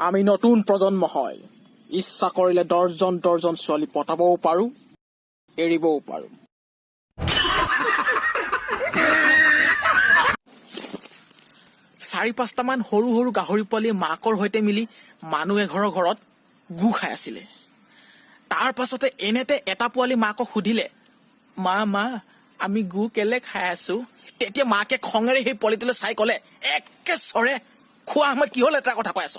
আমি নতুন প্ৰজন্ম হয় ইচ্ছা কৰিলে দৰ্জন দৰ্জন ছোৱালী পটাবও পাৰো এৰিবও পাৰো 4-5টা মান সৰু সৰু গাহৰি পোৱালি মাকৰ সৈতে মিলি মানুহ এঘৰৰ ঘৰত গু খাই আছিলে তাৰ পাছতে এনেতে এটা পোৱালি মাকক সুধিলে মা আমি গু কেলে খাই আছো তেতিয়া মাকে খঙেৰে সেই পোৱালিটোলৈ চাই ক'লে একে চৰে খোৱা সময়ত কি হ'ল এটা কথা কৈ আছ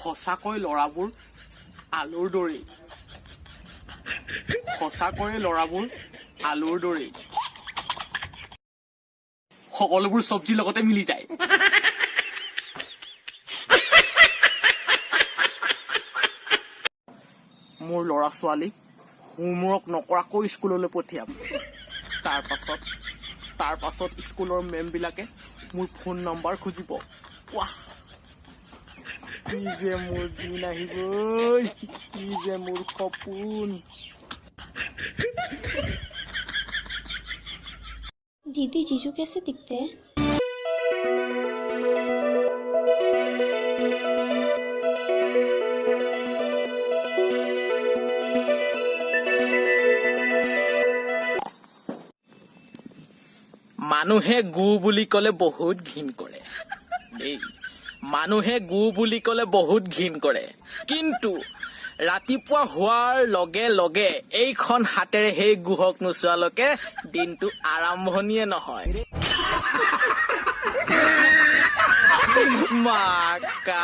সঁচাকৈ ল'ৰাবোৰ আলুৰ দৰেই সকলোবোৰ চব্জিৰ লগতে মিলি যায় মোৰ ল'ৰা ছোৱালীক হোমৱৰ্ক নকৰাকৈ স্কুললৈ পঠিয়াম তাৰ পাছত স্কুলৰ মেম বিলাকে মোৰ ফোন নম্বৰ খুজিব ৱাহ কি যে মোৰ দিন আহিব কি যে মোৰ সপোন दीदी जीजू कैसे दिखते हैं মানুহে গু বুলি ক'লে বহুত ঘিণ কৰে মানুহে গু বুলি ক'লে বহুত ঘিণ কৰে কিন্তু ৰাতিপুৱা হোৱাৰ লগে লগে এইখন হাতেৰে সেই গুহক নোচোৱালৈকে দিনটো আৰম্ভণিয়ে নহয় মাকা